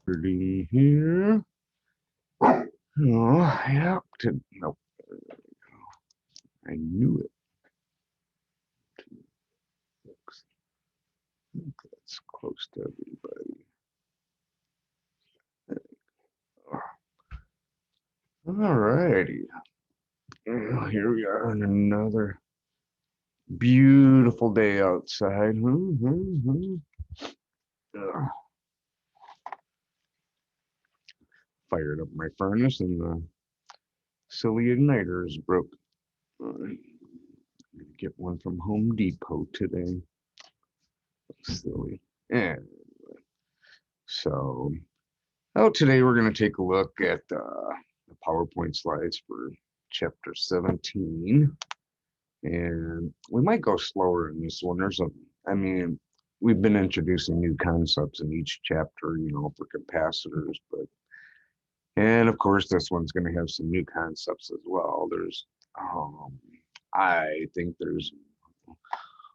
Here. Oh, yeah. Nope. I knew it. That's close to everybody. All righty. Here we are on another beautiful day outside. Fired up my furnace and the silly igniter is broke. Get one from Home Depot today. Silly. And so, today we're going to take a look at the PowerPoint slides for chapter 17. And we might go slower in this one. We've been introducing new concepts in each chapter, for capacitors, and of course, this one's going to have some new concepts as well. I think there's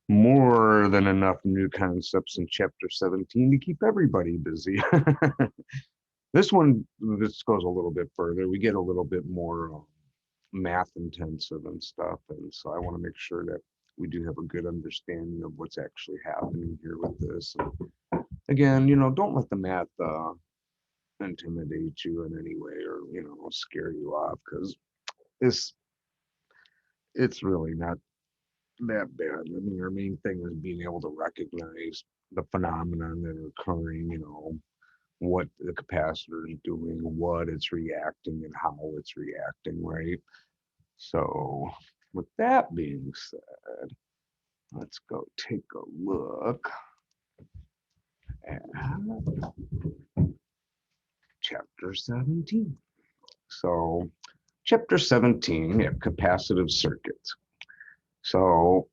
more than enough new concepts in chapter 17 to keep everybody busy. This goes a little bit further. We get a little bit more math intensive and stuff. And so I want to make sure that we do have a good understanding of what's actually happening here with this. And again, don't let the math intimidate you in any way or, scare you off, because it's really not that bad. I mean, our main thing is being able to recognize the phenomenon that are occurring, what the capacitor is doing, what it's reacting, and how it's reacting, right? So, with that being said, let's go take a look at chapter 17. So, chapter 17, we have capacitive circuits. So,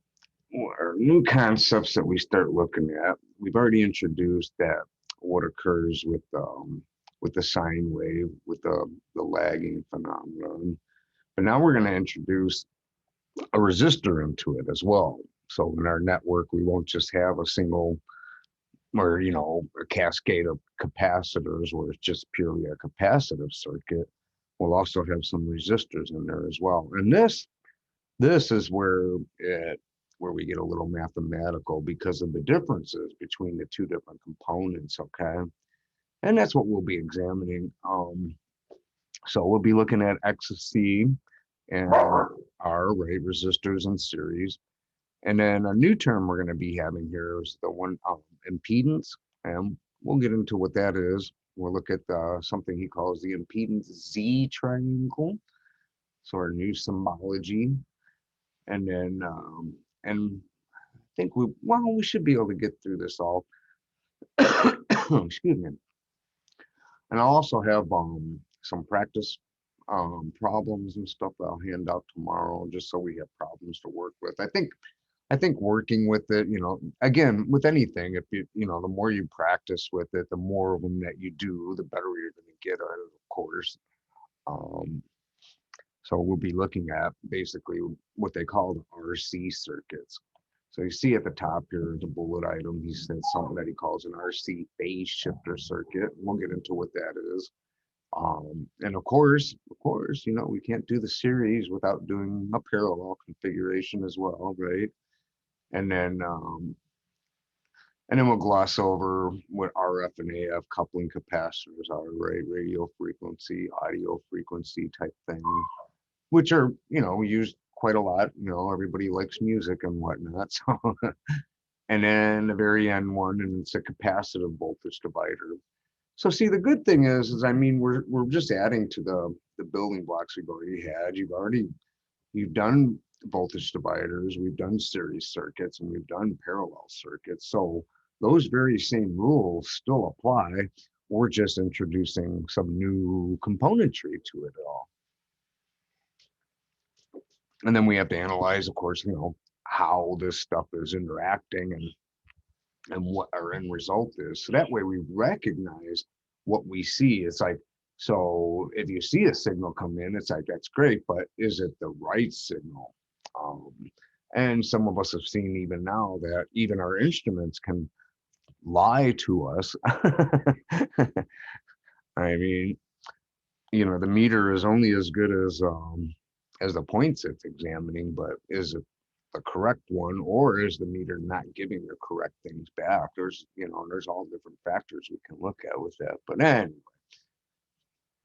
our new concepts that we start looking at, we've already introduced that what occurs with the sine wave, with the lagging phenomenon. But now we're going to introduce a resistor into it as well. So in our network, we won't just have a single or, a cascade of capacitors where it's just purely a capacitive circuit. We'll also have some resistors in there as well. And this is where we get a little mathematical because of the differences between the two different components, okay? And that's what we'll be examining. So we'll be looking at X of C and R, right, resistors in series. And then a new term we're going to be having here is the one impedance, and we'll get into what that is. We'll look at something he calls the impedance Z triangle, so our new symbology. And then, and I think we should be able to get through this all. Excuse me. And I'll also have some practice problems and stuff that I'll hand out tomorrow, just so we have problems to work with. I think working with it, again, with anything, if the more you practice with it, the more of them that you do, the better you're going to get at it, of course. So we'll be looking at basically what they call the RC circuits. So you see at the top here, the bullet item, he said something that he calls an RC phase shifter circuit. We'll get into what that is. And of course, we can't do the series without doing a parallel configuration as well, right? And then we'll gloss over what RF and AF coupling capacitors are, right? Radio frequency, audio frequency type thing, which are, used quite a lot. Everybody likes music and whatnot. So, and then the very end one, and it's a capacitive voltage divider. So see, the good thing is we're just adding to the building blocks we've already had. You've done voltage dividers, we've done series circuits, and we've done parallel circuits. So those very same rules still apply. We're just introducing some new componentry to it all. And then we have to analyze, of course, how this stuff is interacting and what our end result is. So that way we recognize what we see. It's like, so if you see a signal come in, it's like, that's great, but is it the right signal? And some of us have seen even now that even our instruments can lie to us I mean, the meter is only as good as the points it's examining, but is it the correct one, or is the meter not giving the correct things back? There's all different factors we can look at with that. But anyway,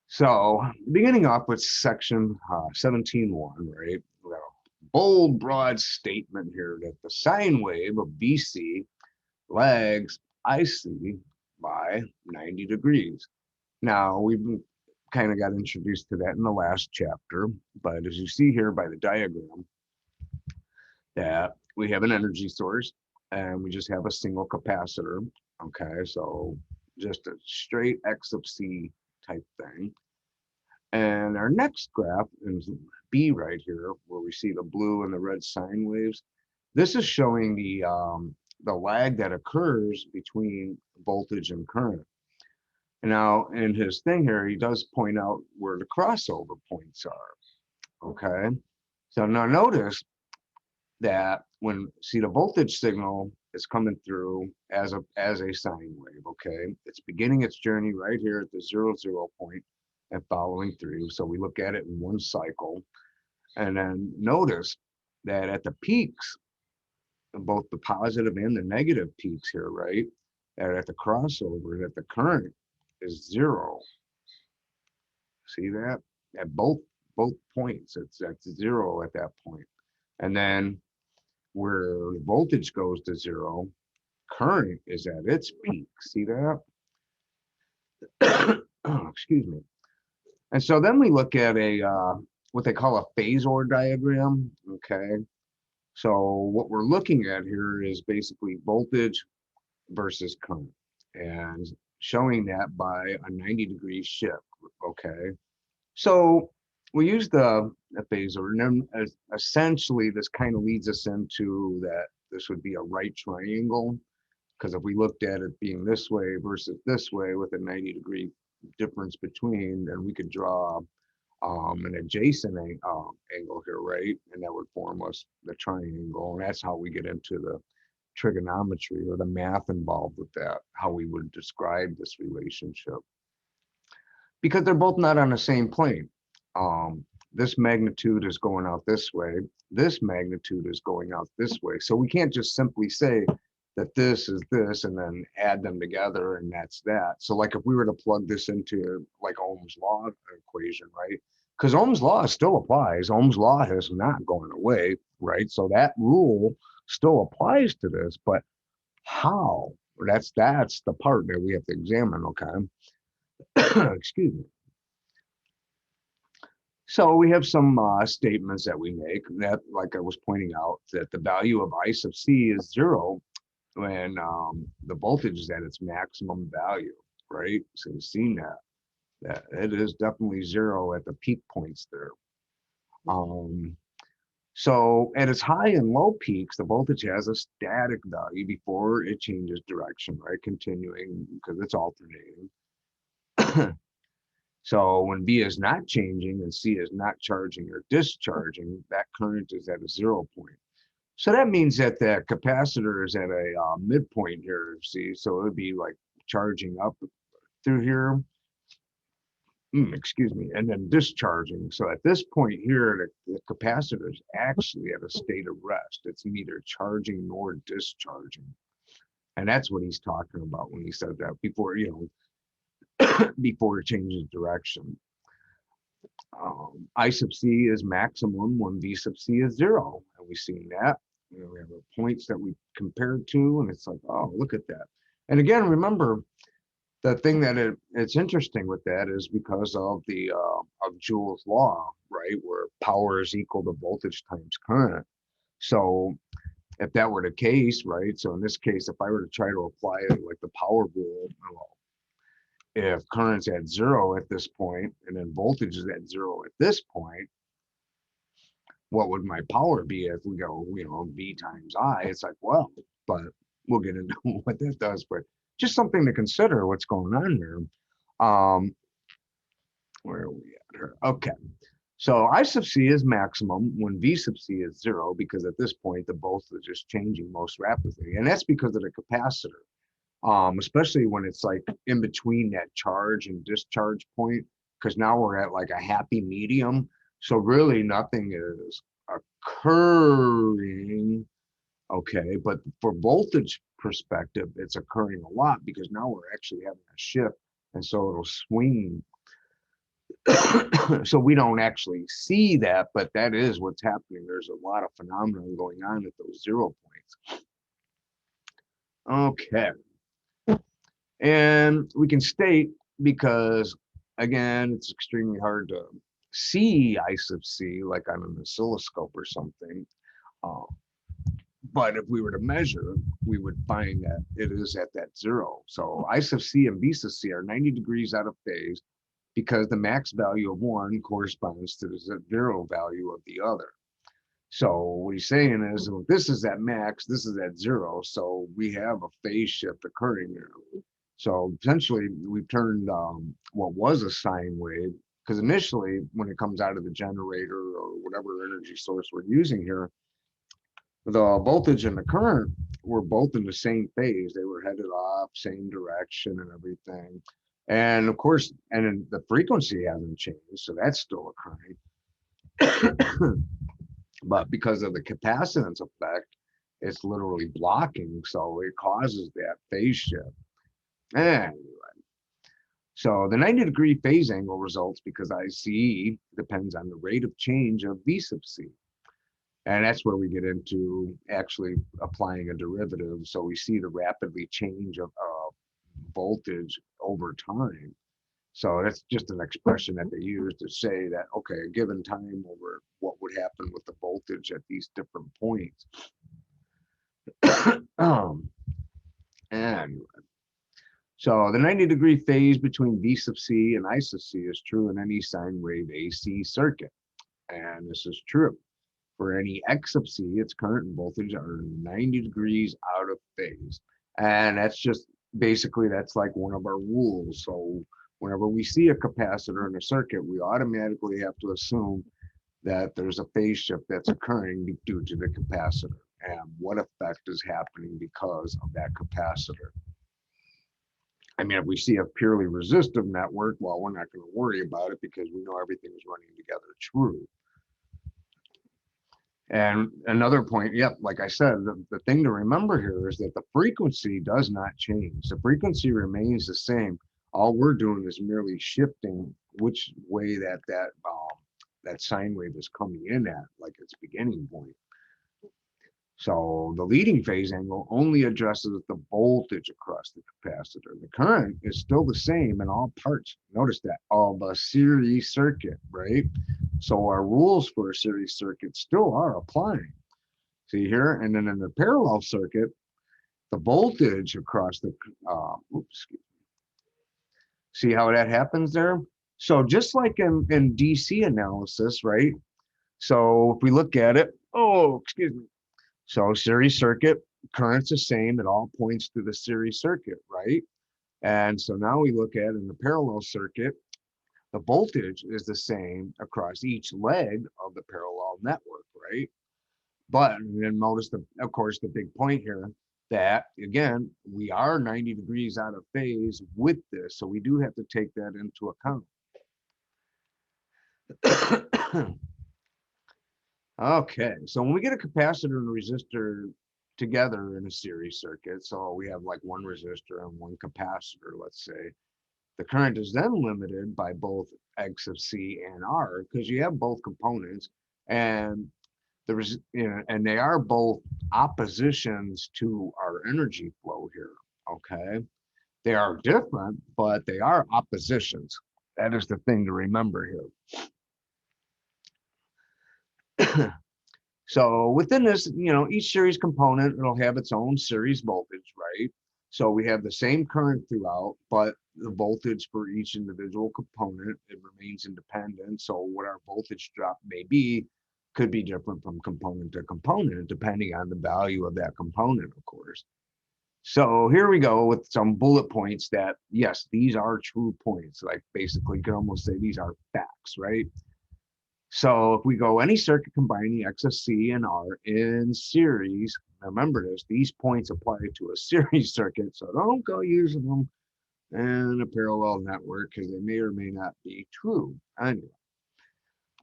so beginning off with section 17.1, right? We got a bold, broad statement here that the sine wave of BC lags IC by 90 degrees. Now, we've kind of got introduced to that in the last chapter, but as you see here by the diagram, that we have an energy source and we just have a single capacitor. Okay, so just a straight X sub C type thing. And our next graph is B right here, where we see the blue and the red sine waves. This is showing the lag that occurs between voltage and current. Now, in his thing here, he does point out where the crossover points are. Okay, so now notice that see the voltage signal is coming through as a sine wave. Okay, it's beginning its journey right here at the 0, 0 point and following through. So we look at it in one cycle, and then notice that at the peaks, both the positive and the negative peaks here, right, that at the crossover, that the current is 0. See that? At both points, it's at 0 at that point. And then where the voltage goes to 0, current is at its peak. See that? Oh, excuse me. And so then we look at what they call a phasor diagram. Okay. So what we're looking at here is basically voltage versus current, and showing that by a 90-degree shift. Okay. So we use the phasor, and then essentially this kind of leads us into that this would be a right triangle, because if we looked at it being this way versus this way with a 90-degree difference between, then we could draw an adjacent angle here, right? And that would form us the triangle. And that's how we get into the trigonometry or the math involved with that, how we would describe this relationship. Because they're both not on the same plane. This magnitude is going out this way. This magnitude is going out this way. So we can't just simply say that this is this and then add them together and that's that. So like if we were to plug this into like Ohm's law equation, right? Because Ohm's law still applies. Ohm's law has not gone away, right? So that rule still applies to this, but how? That's the part that we have to examine, okay? Excuse me. So we have some statements that we make that, like I was pointing out, that the value of I sub C is 0 when the voltage is at its maximum value, right? So you've seen that it is definitely 0 at the peak points there. So at its high and low peaks, the voltage has a static value before it changes direction, right? Continuing because it's alternating. So when B is not changing and C is not charging or discharging, that current is at a 0 point. So that means that the capacitor is at a midpoint here, see? So it would be like charging up through here, excuse me, and then discharging. So at this point here, the capacitor is actually at a state of rest. It's neither charging nor discharging. And that's what he's talking about when he said that before, before it changes direction. I sub C is maximum when V sub C is 0. And we've seen that. We have the points that we compared to, and it's like, oh, look at that. And again, remember, the thing that it's interesting with that is because of the of Joule's law, right, where power is equal to voltage times current. So if that were the case, right, so in this case, if I were to try to apply it like the power rule, well, if current's at 0 at this point and then voltage is at 0 at this point, what would my power be if we go, V times I? It's like, well, but we'll get into what that does, but just something to consider what's going on there. Where are we at here? Okay. So I sub C is maximum when V sub C is 0, because at this point, the voltage is changing most rapidly. And that's because of the capacitor. especially when it's like in between that charge and discharge point, because now we're at like a happy medium. So really nothing is occurring. Okay, but for voltage perspective, it's occurring a lot because now we're actually having a shift, and so it'll swing. So we don't actually see that, but that is what's happening. There's a lot of phenomenon going on at those 0 points. Okay, and we can state, because again, it's extremely hard to see I sub C like on an oscilloscope or something. Uh, But if we were to measure, we would find that it is at that 0. So I sub C and B sub C are 90 degrees out of phase because the max value of one corresponds to the 0 value of the other. So what he's saying is, well, this is at max, this is at 0. So we have a phase shift occurring there. So essentially, we've turned what was a sine wave, because initially, when it comes out of the generator or whatever energy source we're using here, the voltage and the current were both in the same phase. They were headed off, same direction and everything. And of course, and then the frequency hasn't changed, so that's still occurring. But because of the capacitance effect, it's literally blocking, so it causes that phase shift. Anyway, so the 90-degree phase angle results because IC depends on the rate of change of V sub C. And that's where we get into actually applying a derivative. So we see the rapidly change of voltage over time. So that's just an expression that they use to say that, okay, a given time over what would happen with the voltage at these different points. And so the 90-degree phase between V sub C and I sub C is true in any sine wave AC circuit. And this is true. For any X sub C, its current and voltage are 90 degrees out of phase. And that's just basically, that's like one of our rules. So whenever we see a capacitor in a circuit, we automatically have to assume that there's a phase shift that's occurring due to the capacitor and what effect is happening because of that capacitor. I mean, if we see a purely resistive network, well, we're not going to worry about it because we know everything is running together true. And another point, yep, like I said, the thing to remember here is that the frequency does not change. The frequency remains the same. All we're doing is merely shifting which way that sine wave is coming in at, like its beginning point. So the leading phase angle only addresses the voltage across the capacitor. The current is still the same in all parts. Notice that, of a series circuit, right? So our rules for a series circuit still are applying. See here, and then in the parallel circuit, the voltage across the, see how that happens there? So just like in DC analysis, right? So if we look at it, excuse me. So series circuit, current's the same at all points through the series circuit, right? And so now we look at in the parallel circuit, the voltage is the same across each leg of the parallel network, right? But then notice, of course, the big point here that, again, we are 90 degrees out of phase with this. So we do have to take that into account. Okay, so when we get a capacitor and a resistor together in a series circuit, so we have like one resistor and one capacitor, let's say, the current is then limited by both X of C and R because you have both components, and and they are both oppositions to our energy flow here. Okay, they are different, but they are oppositions. That is the thing to remember here. So within this, each series component, it'll have its own series voltage, right? So we have the same current throughout, but the voltage for each individual component, it remains independent. So what our voltage drop may be could be different from component to component, depending on the value of that component, of course. So here we go with some bullet points that, yes, these are true points. Like basically, you can almost say these are facts, right? So if we go any circuit combining X of C and R in series, remember this, these points apply to a series circuit, so don't go using them in a parallel network because they may or may not be true. Anyway,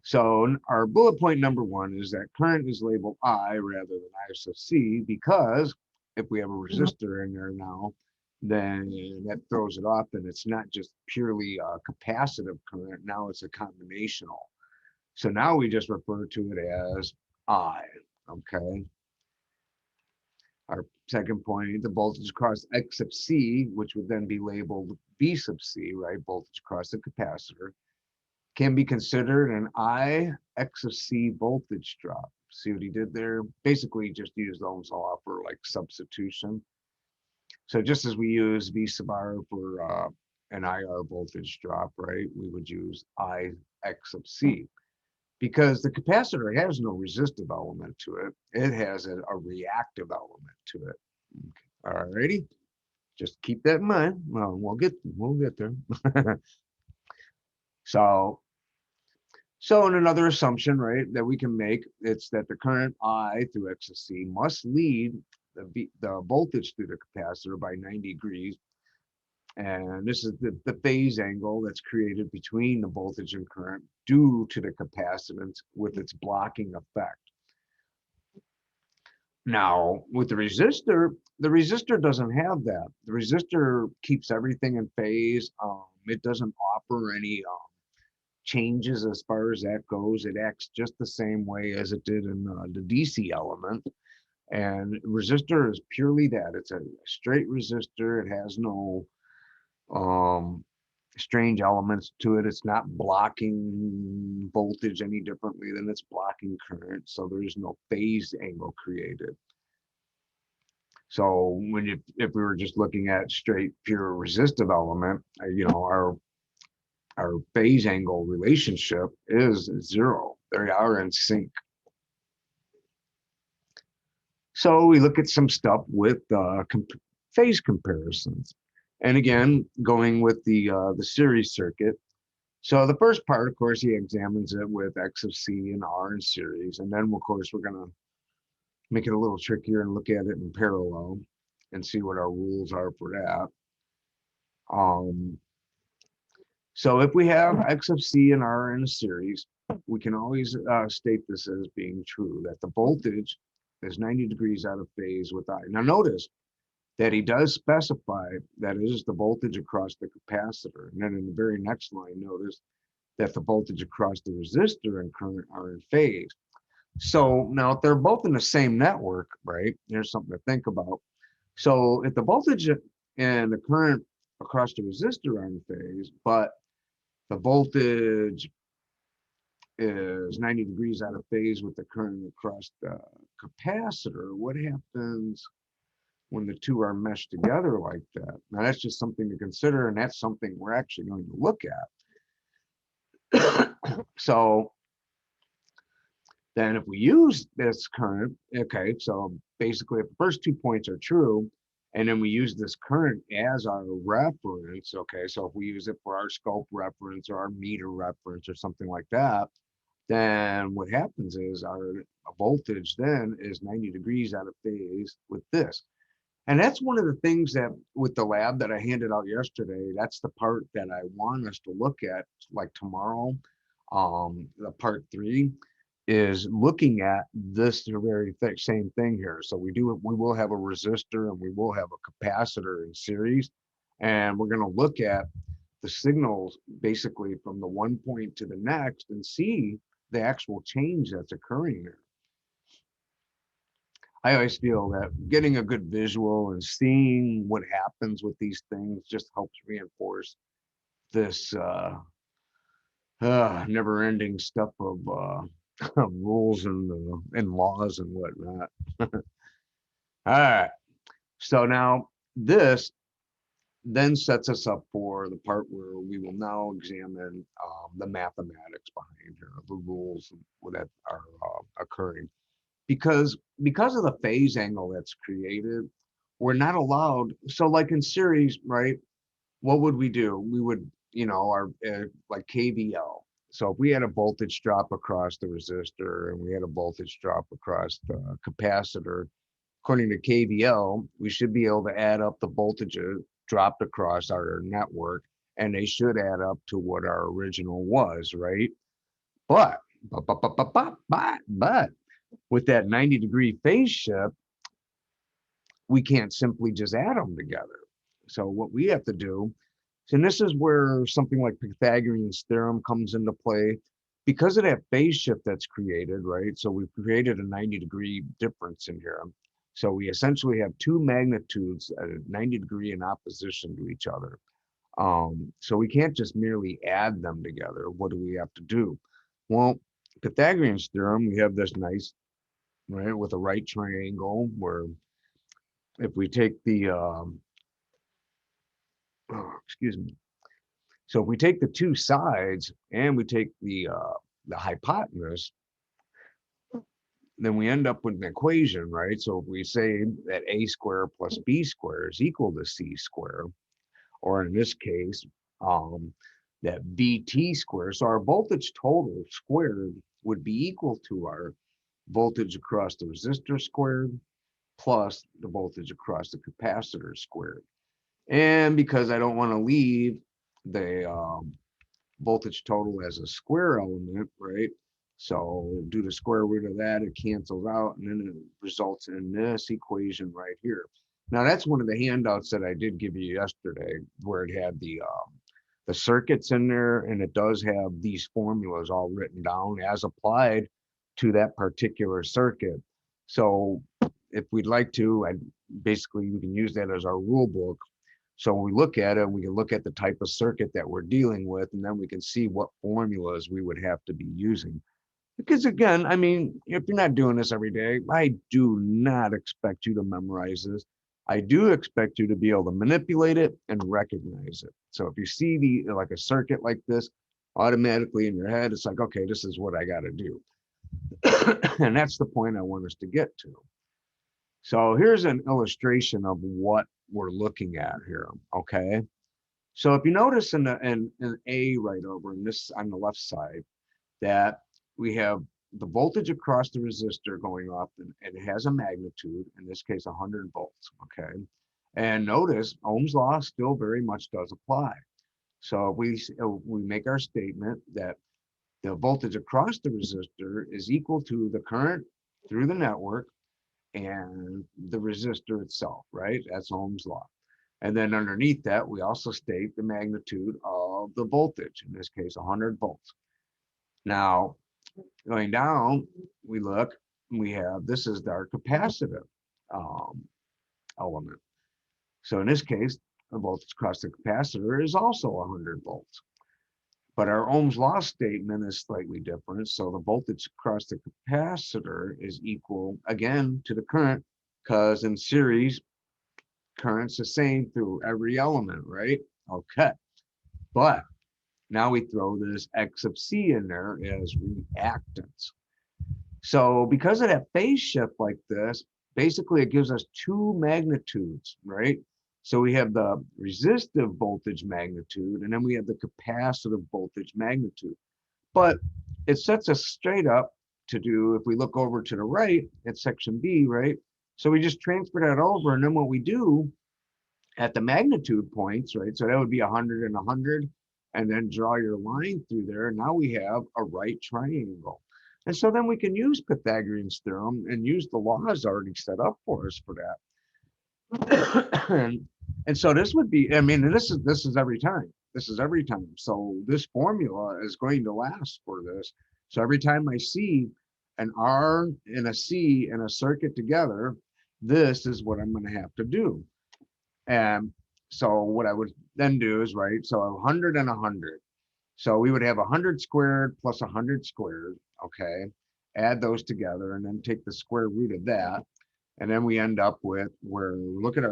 so our bullet point number one is that current is labeled I rather than I sub C because if we have a resistor in there now, then that throws it off and it's not just purely a capacitive current, now it's a combinational. So now we just refer to it as I, okay? Our second point, the voltage across X sub C, which would then be labeled V sub C, right? Voltage across the capacitor, can be considered an I X of C voltage drop. See what he did there? Basically just used Ohm's law for like substitution. So just as we use V sub R for an IR voltage drop, right? We would use I X of C. Because the capacitor has no resistive element to it. It has a reactive element to it. Okay. All righty. Just keep that in mind. Well, we'll get there. so in another assumption, right, that we can make, it's that the current I through X of C must lead the voltage through the capacitor by 90 degrees. And this is the phase angle that's created between the voltage and current due to the capacitance with its blocking effect. Now, with the resistor doesn't have that. The resistor keeps everything in phase. It doesn't offer any changes as far as that goes. It acts just the same way as it did in the DC element. And resistor is purely that. It's a straight resistor. It has no strange elements to it. It's not blocking voltage any differently than it's blocking current. So there is no phase angle created. So if we were just looking at straight pure resistive element, our phase angle relationship is zero. They are in sync. So we look at some stuff with phase comparisons. And again, going with the series circuit. So the first part, of course, he examines it with X of C and R in series. And then, of course, we're going to make it a little trickier and look at it in parallel and see what our rules are for that. So if we have X of C and R in a series, we can always state this as being true, that the voltage is 90 degrees out of phase with I. Now notice that he does specify that it is the voltage across the capacitor. And then in the very next line, notice that the voltage across the resistor and current are in phase. So now if they're both in the same network, right, there's something to think about. So if the voltage and the current across the resistor are in phase, but the voltage is 90 degrees out of phase with the current across the capacitor, what happens when the two are meshed together like that? Now that's just something to consider, and that's something we're actually going to look at. So then if we use this current, okay, so basically if the first 2 points are true, and then we use this current as our reference, okay, so if we use it for our scope reference or our meter reference or something like that, then what happens is our voltage then is 90 degrees out of phase with this. And that's one of the things that with the lab that I handed out yesterday, that's the part that I want us to look at like tomorrow, the part 3 is looking at this very same thing here. So we will have a resistor and we will have a capacitor in series, and we're going to look at the signals basically from the one point to the next and see the actual change that's occurring there. I always feel that getting a good visual and seeing what happens with these things just helps reinforce this never-ending stuff of rules and laws and whatnot. All right. So now this then sets us up for the part where we will now examine the mathematics behind here, the rules that are occurring. Because of the phase angle that's created, we're not allowed. So like in series, right? What would we do? We would, our like KVL. So if we had a voltage drop across the resistor and we had a voltage drop across the capacitor, according to KVL, we should be able to add up the voltages dropped across our network, and they should add up to what our original was, right? But, but with that 90-degree phase shift, we can't simply just add them together. So what we have to do, and this is where something like Pythagorean's theorem comes into play, because of that phase shift that's created, right? So we've created a 90-degree difference in here. So we essentially have two magnitudes at a 90 degree in opposition to each other. So we can't just merely add them together. What do we have to do? Well, Pythagorean's theorem, we have this nice, right, with a right triangle where if we take the, excuse me. So if we take the two sides and we take the hypotenuse, then we end up with an equation, right? So if we say that a squared plus b squared is equal to c squared, or in this case, that VT squared, so our voltage total squared would be equal to our voltage across the resistor squared plus the voltage across the capacitor squared. And because I don't want to leave the voltage total as a square element, right? So do the square root of that, it cancels out, and then it results in this equation right here. Now that's one of the handouts that I did give you yesterday, where it had the circuits in there, and it does have these formulas all written down as applied to that particular circuit. So if we'd like to, basically we can use that as our rule book. So when we look at it, we can look at the type of circuit that we're dealing with, and then we can see what formulas we would have to be using. Because again, I mean, if you're not doing this every day, I do not expect you to memorize this. I do expect you to be able to manipulate it and recognize it. So if you see like a circuit like this, automatically in your head, it's like, okay, this is what I got to do. And that's the point I want us to get to. So here's an illustration of what we're looking at here, okay? So if you notice in A right over in this on the left side, that we have the voltage across the resistor going up, and it has a magnitude, in this case 100 volts, okay? And notice Ohm's law still very much does apply. So we make our statement that the voltage across the resistor is equal to the current through the network and the resistor itself, right? That's Ohm's law. And then underneath that, we also state the magnitude of the voltage, in this case, 100 volts. Now, going down, we look, and we have, this is our capacitive element. So in this case, the voltage across the capacitor is also 100 volts. But our Ohm's law statement is slightly different. So the voltage across the capacitor is equal, again, to the current, because in series, current's the same through every element, right? Okay. But now we throw this X sub C in there as reactance. So because of that phase shift like this, basically it gives us two magnitudes, right? So we have the resistive voltage magnitude, and then we have the capacitive voltage magnitude. But it sets us straight up to do, if we look over to the right at section B, right? So we just transfer that over, and then what we do at the magnitude points, right? So that would be 100 and 100, and then draw your line through there. Now we have a right triangle. And so then we can use Pythagorean's theorem and use the laws already set up for us for that. and so this would be, I mean, this is every time. This is every time. So this formula is going to last for this. So every time I see an R and a C and a circuit together, this is what I'm going to have to do. And so what I would then do is, right, so 100 and 100. So we would have 100 squared plus 100 squared, okay? Add those together and then take the square root of that. And then we end up with where, look at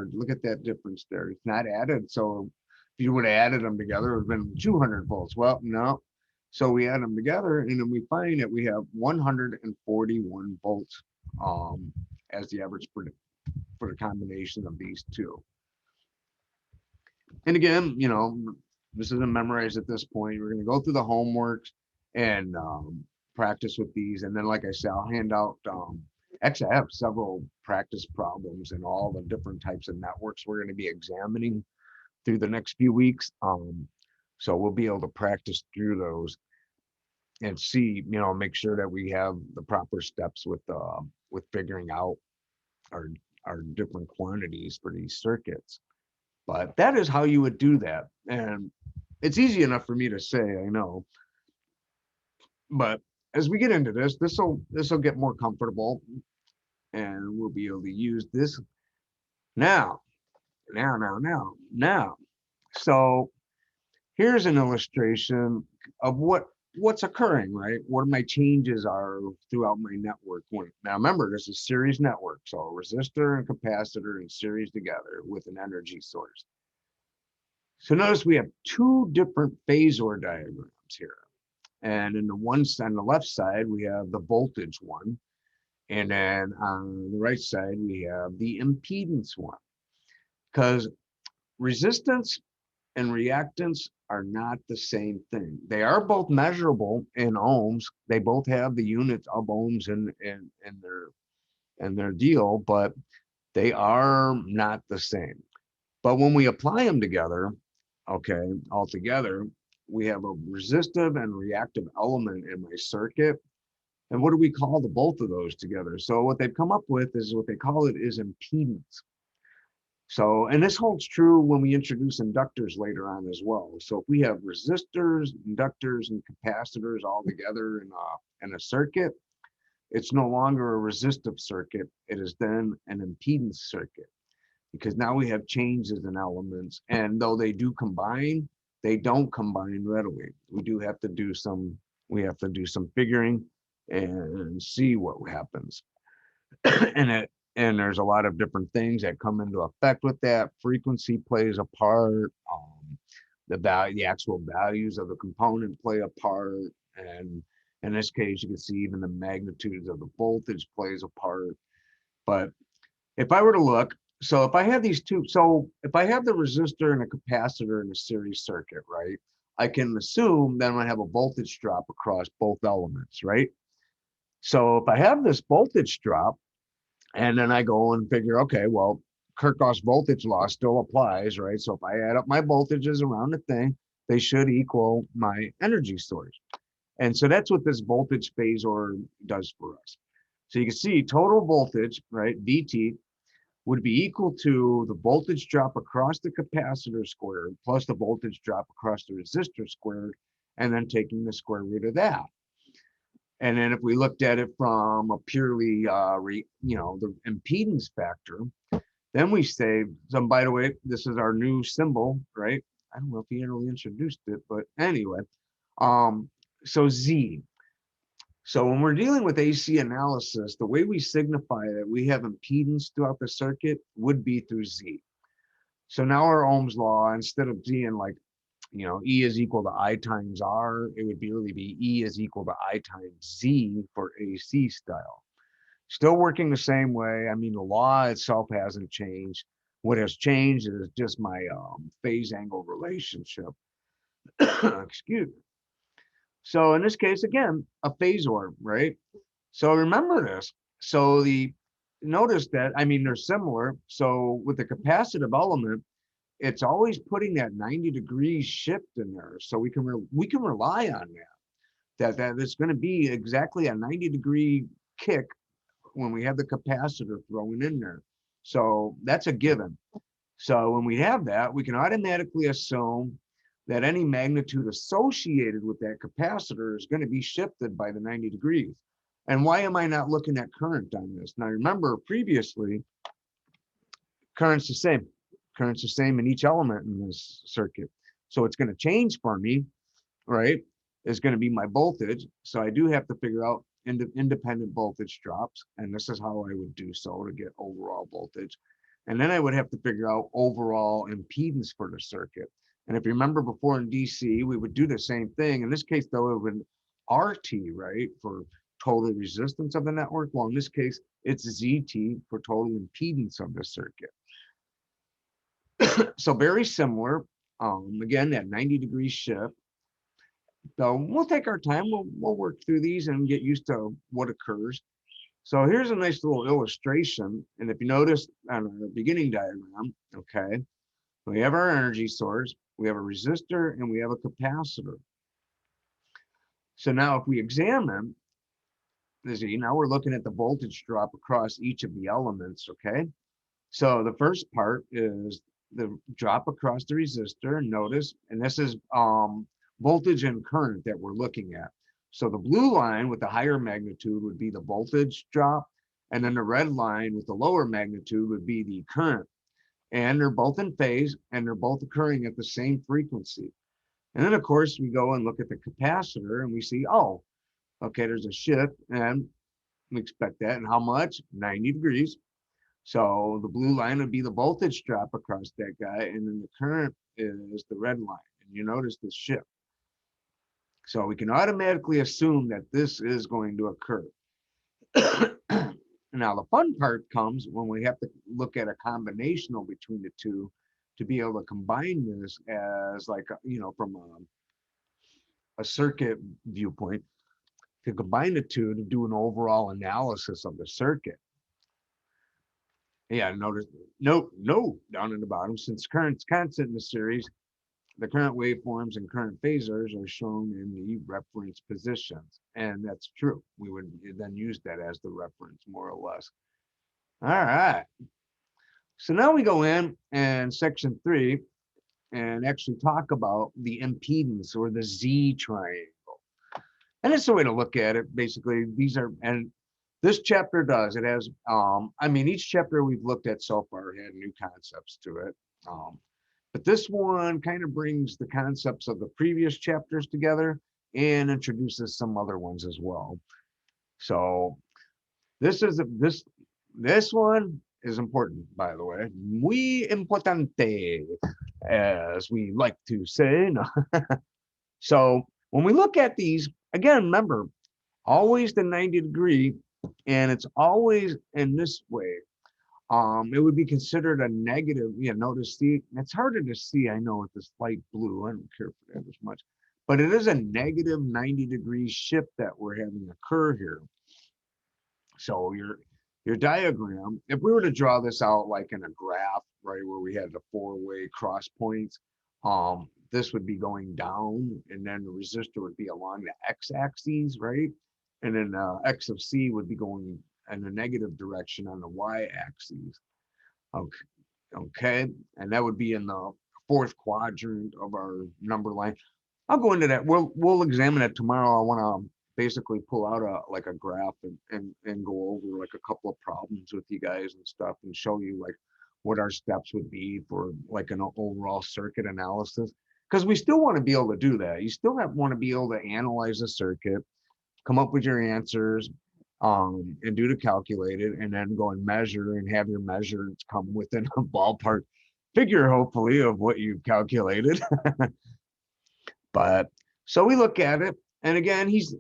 that difference there. It's not added. So if you would have added them together, it would have been 200 volts. Well, no. So we add them together and then we find that we have 141 volts as the average for the combination of these two. And again, you know, this isn't memorized at this point. We're going to go through the homework. and practice with these. And then, like I said, I'll hand out, actually, I have several practice problems in all the different types of networks we're going to be examining through the next few weeks. So we'll be able to practice through those and see, make sure that we have the proper steps with figuring out our our different quantities for these circuits. But that is how you would do that. And it's easy enough for me to say, I know, but as we get into this will get more comfortable, and we'll be able to use this now, now. So here's an illustration of what's occurring, right? What my changes are throughout my network. Now remember, this is series network, so a resistor and capacitor in series together with an energy source. So notice we have two different phasor diagrams here. And in on the left side, we have the voltage one. And then on the right side, we have the impedance one. Because resistance and reactance are not the same thing. They are both measurable in ohms. They both have the units of ohms in their deal, but they are not the same. But when we apply them together, okay, all together, we have a resistive and reactive element in my circuit. And what do we call the both of those together? So what they've come up with is what they call it is impedance. So, and this holds true when we introduce inductors later on as well. So if we have resistors, inductors, and capacitors all together in a circuit, it's no longer a resistive circuit. It is then an impedance circuit, because now we have changes in elements. And though they do combine, they don't combine readily. We have to do some figuring and see what happens. And there's a lot of different things that come into effect with that. Frequency plays a part. The actual values of the component play a part, and in this case, you can see even the magnitudes of the voltage plays a part. But if I were to look, so if I have these two, so if I have the resistor and a capacitor in a series circuit, right, I can assume that I'm going to have a voltage drop across both elements, right? So if I have this voltage drop, and then I go and figure, okay, well, Kirchhoff's voltage law still applies, right? So if I add up my voltages around the thing, they should equal my energy source. And so that's what this voltage phasor does for us. So you can see total voltage, right, VT, would be equal to the voltage drop across the capacitor squared plus the voltage drop across the resistor squared, and then taking the square root of that. And then if we looked at it from a purely, the impedance factor, then we say, so by the way, this is our new symbol, right? I don't know if he really introduced it, but anyway, so Z. So when we're dealing with AC analysis, the way we signify that we have impedance throughout the circuit would be through Z. So now our Ohm's law, instead of being like, E is equal to I times R, it would really be E is equal to I times Z for AC style. Still working the same way. I mean, the law itself hasn't changed. What has changed is just my phase angle relationship. Excuse me. So in this case, again, a phasor, right? So remember this. So notice that, I mean, they're similar. So with the capacitive element, it's always putting that 90 degrees shift in there. So we can rely on that it's going to be exactly a 90-degree kick when we have the capacitor thrown in there. So that's a given. So when we have that, we can automatically assume that any magnitude associated with that capacitor is going to be shifted by the 90 degrees. And why am I not looking at current on this? Now remember, previously, current's the same. Current's the same in each element in this circuit. So it's going to change for me, right? Is going to be my voltage. So I do have to figure out independent voltage drops. And this is how I would do so to get overall voltage. And then I would have to figure out overall impedance for the circuit. And if you remember before in DC, we would do the same thing. In this case, though, it would RT, right, for total resistance of the network. Well, in this case, it's ZT for total impedance of the circuit. So very similar. Again, that 90-degree shift. So we'll take our time. We'll work through these and get used to what occurs. So here's a nice little illustration. And if you notice on our beginning diagram, okay, we have our energy source, we have a resistor, and we have a capacitor. So now if we examine, see, now we're looking at the voltage drop across each of the elements, okay? So the first part is the drop across the resistor, and notice, and this is voltage and current that we're looking at. So the blue line with the higher magnitude would be the voltage drop, and then the red line with the lower magnitude would be the current. And they're both in phase, and they're both occurring at the same frequency. And then, of course, we go and look at the capacitor, and we see, oh, okay, there's a shift, and we expect that. And how much? 90 degrees. So the blue line would be the voltage drop across that guy, and then the current is the red line. And you notice this shift. So we can automatically assume that this is going to occur. Now, the fun part comes when we have to look at a combinational between the two to be able to combine this as like, from a circuit viewpoint, to combine the two to do an overall analysis of the circuit. Yeah, notice, no, down in the bottom, since current's constant in the series, the current waveforms and current phasors are shown in the reference positions. And that's true. We would then use that as the reference, more or less. All right. So now we go in and section 3 and actually talk about the impedance or the Z triangle. And it's a way to look at it. Basically, these are, and this chapter does, it has, each chapter we've looked at so far had new concepts to it. But this one kind of brings the concepts of the previous chapters together and introduces some other ones as well. So this one is important, by the way. Muy importante, as we like to say. So when we look at these, again, remember, always the 90 degree, and it's always in this way. It would be considered a negative. Notice, see, it's harder to see, I know, with this light blue. I don't care for that as much, but it is a negative 90 degree shift that we're having occur here. So your diagram, if we were to draw this out like in a graph, right, where we had the 4-way cross points, this would be going down, and then the resistor would be along the x-axis, right? And then X of C would be going in a negative direction on the y-axis. Okay, and that would be in the 4th quadrant of our number line. I'll go into that. We'll examine it tomorrow. I want to basically pull out a graph and go over like a couple of problems with you guys and stuff, and show you like what our steps would be for like an overall circuit analysis. Because we still want to be able to do that. You still want to be able to analyze a circuit, come up with your answers, and do the calculated, and then go and measure and have your measures come within a ballpark figure, hopefully, of what you calculated. But so we look at it, and again, he's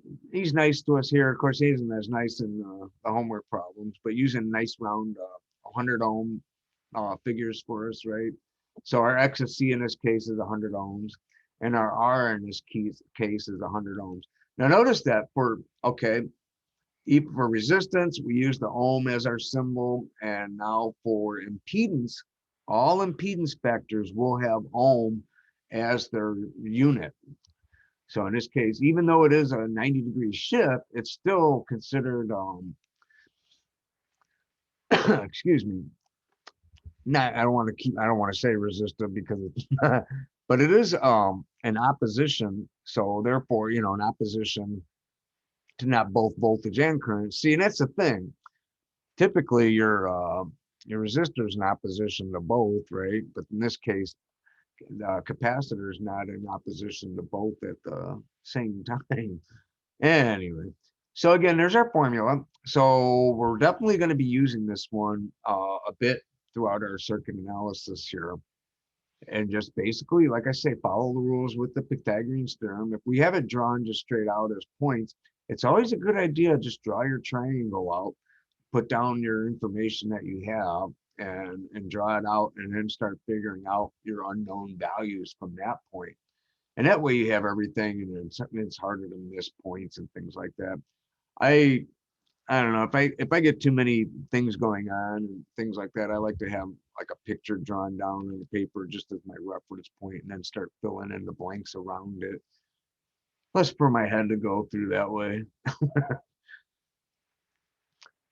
nice to us here. Of course, he isn't as nice in the homework problems, but using nice round 100 ohm figures for us, right? So our X of C in this case is 100 ohms, and our R in this case is 100 ohms. Now notice that for resistance, we use the ohm as our symbol, and now for impedance, all impedance factors will have ohm as their unit. So in this case, even though it is a 90 degree shift, it's still considered, excuse me, I don't want to say resistive because it's not, but it is an opposition. So therefore, an opposition to not both voltage and current. See, and that's the thing. Typically, your resistor is in opposition to both, right? But in this case, the capacitor is not in opposition to both at the same time. Anyway, so again, there's our formula. So we're definitely going to be using this one a bit throughout our circuit analysis here. And just basically, like I say, follow the rules with the Pythagorean theorem. If we have it drawn just straight out as points, it's always a good idea, just draw your triangle out, put down your information that you have, and draw it out, and then start figuring out your unknown values from that point. And that way you have everything, and it's harder to miss points and things like that. I I don't know if I get too many things going on and things like that, I like to have like a picture drawn down on the paper just as my reference point, and then start filling in the blanks around it. Less for my head to go through that way.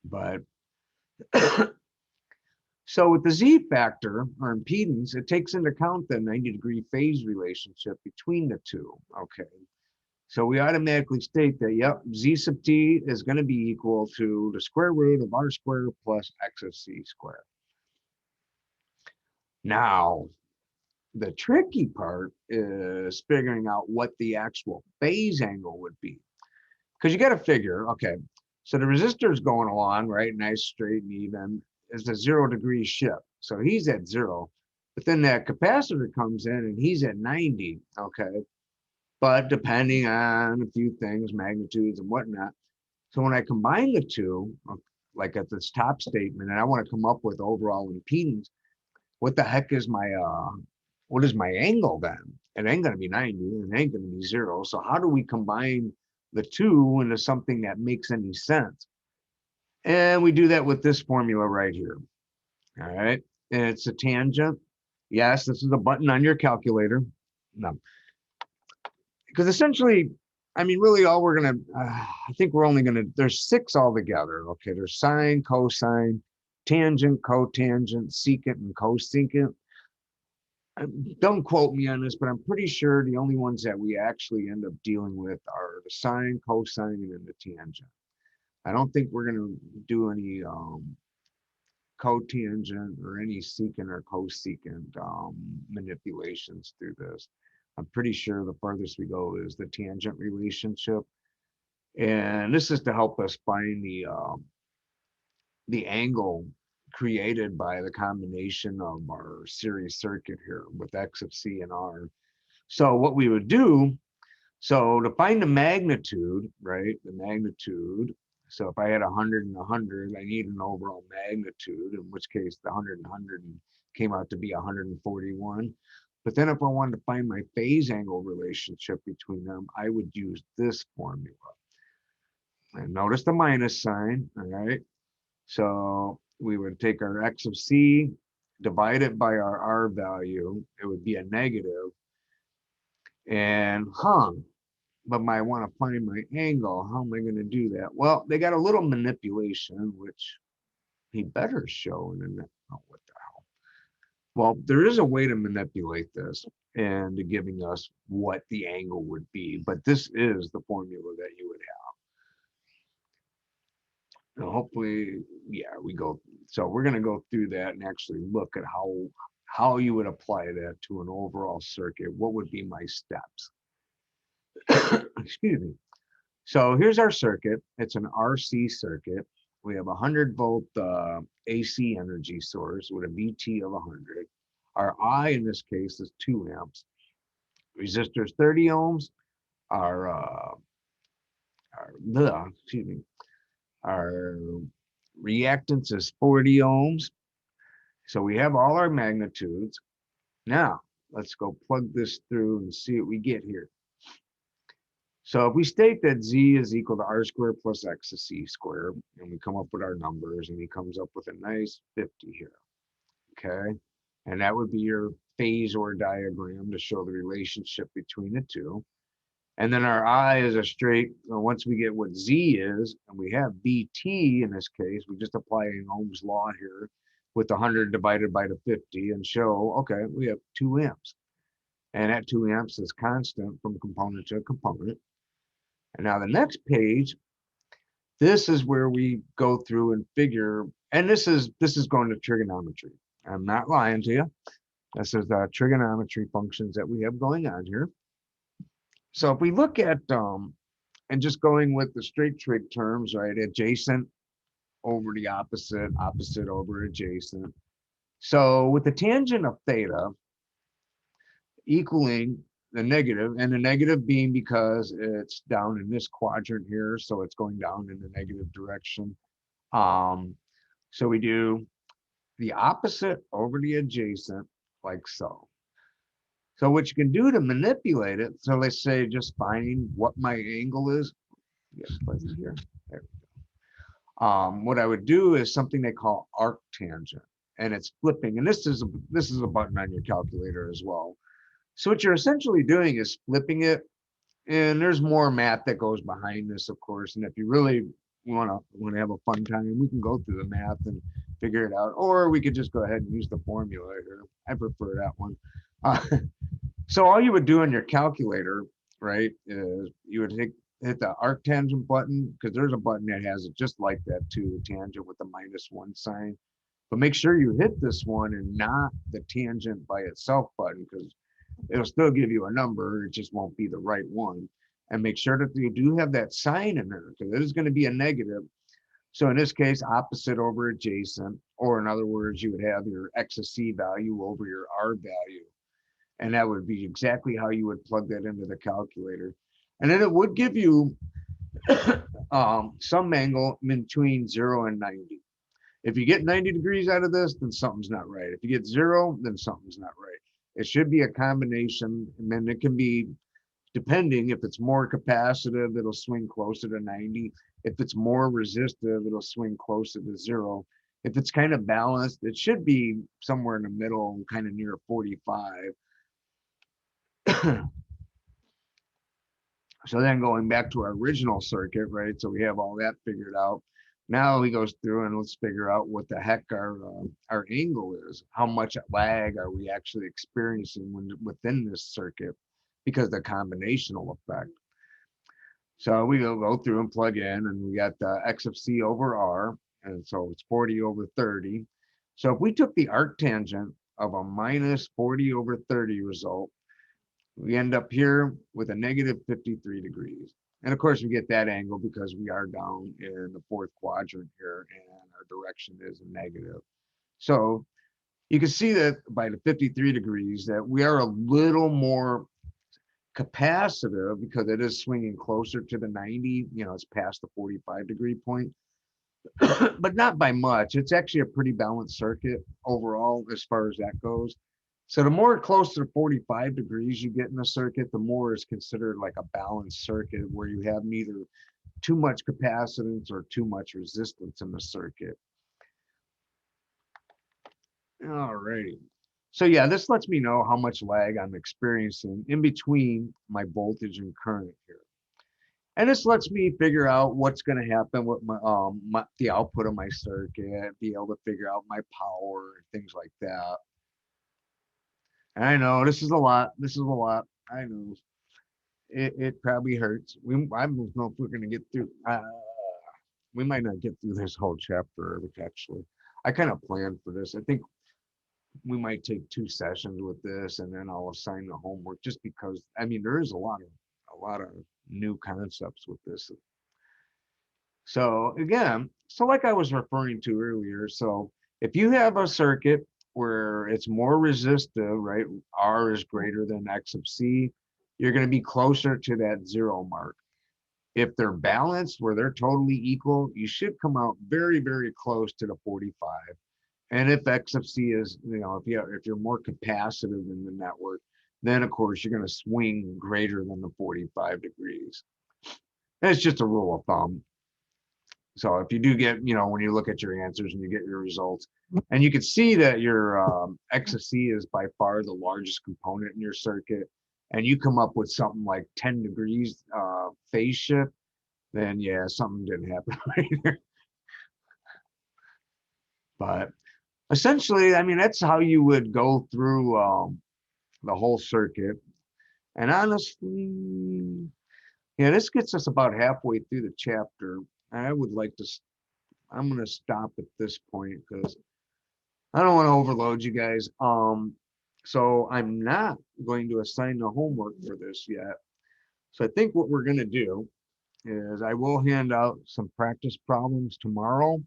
But so with the Z factor or impedance, it takes into account the 90-degree phase relationship between the two. Okay. So we automatically state that, yep, Z sub t is going to be equal to the square root of R squared plus X of C squared. Now, the tricky part is figuring out what the actual phase angle would be. Because you got to figure, okay, so the resistor is going along, right, nice, straight, and even, is a 0-degree shift. So he's at 0. But then that capacitor comes in and he's at 90, okay? But depending on a few things, magnitudes and whatnot. So when I combine the two, like at this top statement, and I want to come up with overall impedance, what the heck is what is my angle then? It ain't going to be 90, and it ain't going to be 0. So how do we combine the two into something that makes any sense? And we do that with this formula right here. All right. And it's a tangent. Yes, this is a button on your calculator. No, because essentially, I mean, really all we're going to, I think we're only going to, there's 6 altogether. Okay. There's sine, cosine, tangent, cotangent, secant, and cosecant. Don't quote me on this, but I'm pretty sure the only ones that we actually end up dealing with are the sine, cosine, and the tangent. I don't think we're going to do any cotangent or any secant or cosecant manipulations through this. I'm pretty sure the farthest we go is the tangent relationship. And this is to help us find the angle created by the combination of our series circuit here with X of C and R. So what we would do, so to find the magnitude, right, the magnitude, so if I had 100 and 100, I need an overall magnitude, in which case the 100 and 100 came out to be 141. But then if I wanted to find my phase angle relationship between them, I would use this formula. And notice the minus sign, all right? So we would take our X of C, divide it by our R value. It would be a negative. And but I want to find my angle. How am I going to do that? Well, they got a little manipulation, which he better show in the, oh, what the hell? Well, there is a way to manipulate this and giving us what the angle would be, but this is the formula that you would have. And hopefully, yeah, we go. So we're going to go through that and actually look at how you would apply that to an overall circuit. What would be my steps? Excuse me. So here's our circuit. It's an RC circuit. We have a 100-volt AC energy source with a VT of 100. Our I in this case is 2 amps. Resistor is 30 ohms. Excuse me. Our reactance is 40 ohms. So we have all our magnitudes. Now let's go plug this through and see what we get here. So if we state that Z is equal to R squared plus X of C squared, and we come up with our numbers, and he comes up with a nice 50 here, okay? And that would be your phasor diagram to show the relationship between the two. And then our I is a straight, once we get what Z is, and we have VT in this case, we just apply an Ohm's law here with 100 divided by the 50 and show, okay, we have 2 amps. And that 2 amps is constant from component to component. And now the next page, this is where we go through and figure, and this is going to trigonometry. I'm not lying to you. This is the trigonometry functions that we have going on here. So if we look at, and just going with the straight trig terms, right, adjacent over the opposite, opposite over adjacent. So with the tangent of theta equaling the negative, and the negative being because it's down in this quadrant here, so it's going down in the negative direction. So we do the opposite over the adjacent, like so. So what you can do to manipulate it, so let's say just finding what my angle is. Yes, fuzzy here. There. What I would do is something they call arctangent, and it's flipping. And this is a button on your calculator as well. So what you're essentially doing is flipping it, and there's more math that goes behind this, of course. And if you really want to have a fun time, we can go through the math and figure it out, or we could just go ahead and use the formula here. I prefer that one. Uh, so all you would do on your calculator, right, is you would hit the arctangent button, because there's a button that has it just like that too, the tangent with the -1 sign. But make sure you hit this one and not the tangent by itself button, because it'll still give you a number, it just won't be the right one. And make sure that you do have that sign in there, because it is going to be a negative. So in this case, opposite over adjacent, or in other words, you would have your x of c value over your r value. And that would be exactly how you would plug that into the calculator. And then it would give you some angle between 0 and 90. If you get 90 degrees out of this, then something's not right. If you get 0, then something's not right. It should be a combination, and then it can be, depending, if it's more capacitive, it'll swing closer to 90. If it's more resistive, it'll swing closer to 0. If it's kind of balanced, it should be somewhere in the middle, kind of near 45. So then going back to our original circuit, right? So we have all that figured out. Now we go through and let's figure out what the heck our angle is. How much lag are we actually experiencing within this circuit, because of the combinational effect. So we go through and plug in, and we got the x of c over r, and so it's 40 over 30. So if we took the arctangent of a minus 40 over 30 result, we end up here with a negative 53 degrees. And of course, we get that angle because we are down in the fourth quadrant here, and our direction is a negative. So you can see that by the 53 degrees that we are a little more capacitive, because it is swinging closer to the 90, it's past the 45 degree point, but not by much. It's actually a pretty balanced circuit overall as far as that goes. So the more close to 45 degrees you get in the circuit, the more is considered like a balanced circuit, where you have neither too much capacitance or too much resistance in the circuit. All righty. So yeah, this lets me know how much lag I'm experiencing in between my voltage and current here. And this lets me figure out what's going to happen with the output of my circuit, be able to figure out my power and things like that. I know this is a lot. This is a lot. I know it probably hurts. I don't know if we're going to get through. We might not get through this whole chapter, actually. I kind of planned for this. I think we might take 2 sessions with this, and then I'll assign the homework, just because, I mean, there is a lot of new concepts with this. So again, so like I was referring to earlier, so if you have a circuit where it's more resistive, right, R is greater than X of C, you're going to be closer to that 0 mark. If they're balanced, where they're totally equal, you should come out very, very close to the 45. And if X of C is, if you're more capacitive in the network, then of course you're going to swing greater than the 45 degrees. And it's just a rule of thumb. So if you do get, when you look at your answers and you get your results, and you can see that your X of C is by far the largest component in your circuit, and you come up with something like 10 degrees phase shift, then yeah, something didn't happen right there. But essentially, I mean, that's how you would go through the whole circuit. And honestly, yeah, this gets us about halfway through the chapter. I would like to, I'm going to stop at this point because I don't want to overload you guys. So I'm not going to assign the homework for this yet. So I think what we're going to do is I will hand out some practice problems tomorrow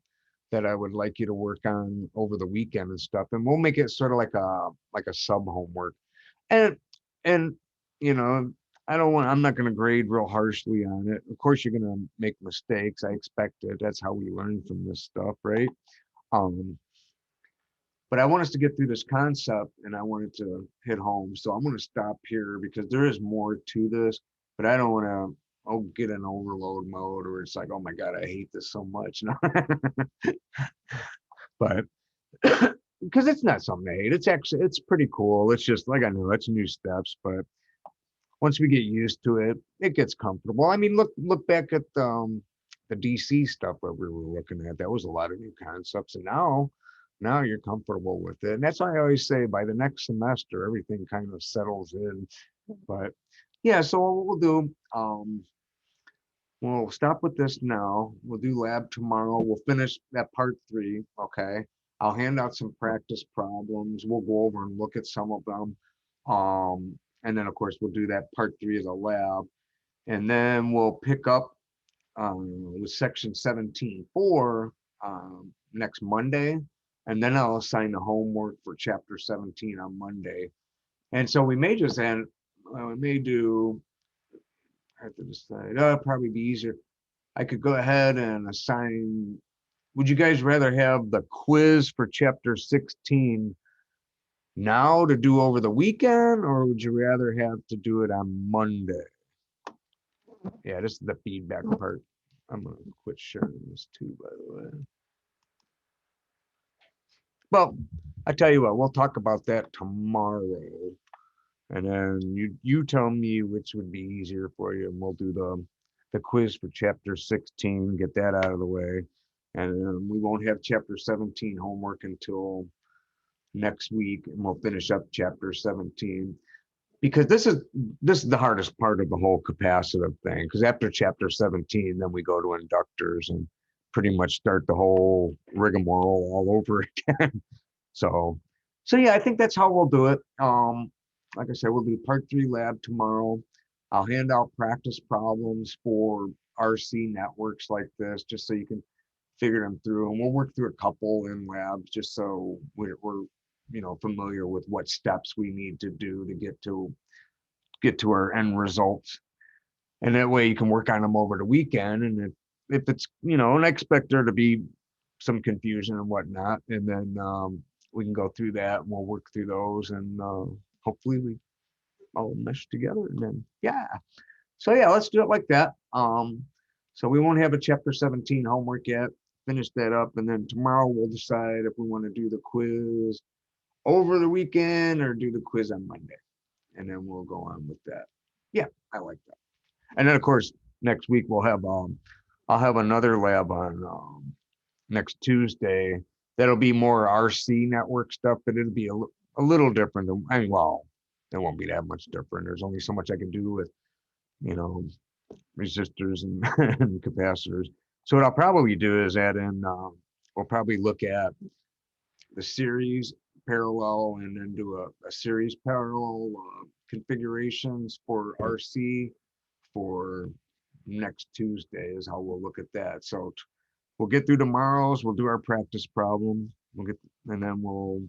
that I would like you to work on over the weekend and stuff. And we'll make it sort of like a sub homework. And and you know, I'm not going to grade real harshly on it. Of course you're going to make mistakes. I expect it. That's how we learn from this stuff, right? Um but I want us to get through this concept and I wanted to hit home. So I'm going to stop here because there is more to this, but I don't want to get in overload mode or it's like, oh my God, I hate this so much. No. But because it's not something I hate. It's actually, it's pretty cool. It's just like, I know it's new steps, but once we get used to it, it gets comfortable. I mean, look back at the DC stuff that we were looking at. That was a lot of new concepts, and now you're comfortable with it. And that's why I always say by the next semester, everything kind of settles in. But yeah, so what we'll do, we'll stop with this now. We'll do lab tomorrow. We'll finish that part 3. Okay. I'll hand out some practice problems. We'll go over and look at some of them. And then of course we'll do that part 3 of the lab. And then we'll pick up with section 17.4 next Monday. And then I'll assign the homework for chapter 17 on Monday. And so we may just end, we may do, I have to decide, it'll probably be easier. I could go ahead and assign, would you guys rather have the quiz for chapter 16 now to do over the weekend, or would you rather have to do it on Monday? Yeah, this is the feedback part. I'm gonna quit sharing this too, by the way. Well, I tell you what, we'll talk about that tomorrow. And then you tell me which would be easier for you, and we'll do the quiz for chapter 16, get that out of the way. And we won't have chapter 17 homework until next week, and we'll finish up chapter 17. Because this is the hardest part of the whole capacitive thing. Because after chapter 17, then we go to inductors and pretty much start the whole rigmarole all over again. So yeah, I think that's how we'll do it. Like I said, we'll do part 3 lab tomorrow. I'll hand out practice problems for RC networks like this, just so you can figure them through. And we'll work through a couple in labs, just so we're familiar with what steps we need to do to get to our end results. And that way you can work on them over the weekend. And if it's, and I expect there to be some confusion and whatnot, and then we can go through that and we'll work through those, and hopefully we all mesh together. And then, yeah. So yeah, let's do it like that. So we won't have a chapter 17 homework yet. Finish that up, and then tomorrow we'll decide if we want to do the quiz over the weekend or do the quiz on Monday, and then we'll go on with that. Yeah, I like that. And then of course next week we'll have I'll have another lab on next Tuesday. That'll be more RC network stuff, but it'll be a little different than, I mean, well, it won't be that much different. There's only so much I can do with resistors and, and capacitors. So what I'll probably do is add in, we'll probably look at the series parallel and then do a series parallel configurations for RC for next Tuesday is how we'll look at that. So we'll get through tomorrow's, we'll do our practice problem, and then we'll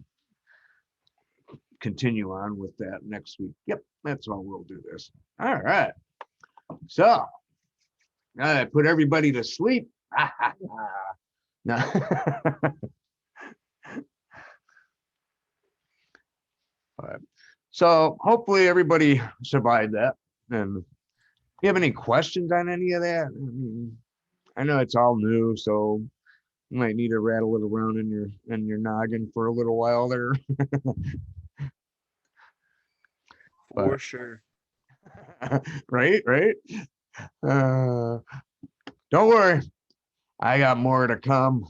continue on with that next week. Yep, that's how we'll do this. All right. So now I put everybody to sleep. No. So hopefully everybody survived that. And if you have any questions on any of that, I know it's all new, so you might need to rattle it around in your noggin for a little while there. For sure. Right. Don't worry, I got more to come.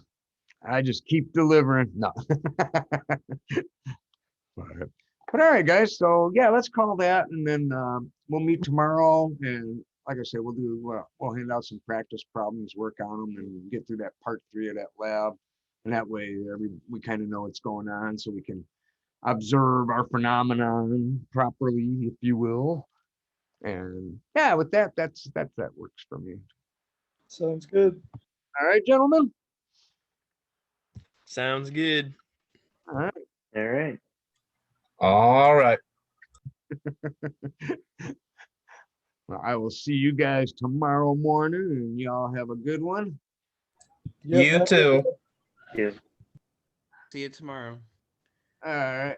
I just keep delivering. No. But all right, guys. So yeah, let's call that, and then we'll meet tomorrow. And like I said, we'll hand out some practice problems, work on them, and get through that part 3 of that lab. And that way, we kind of know what's going on, so we can observe our phenomenon properly, if you will. And yeah, with that works for me. Sounds good. All right, gentlemen. Sounds good. All right. All right. All right. Well, I will see you guys tomorrow morning, and y'all have a good one. Yep, You too. Yeah. See you tomorrow. All right.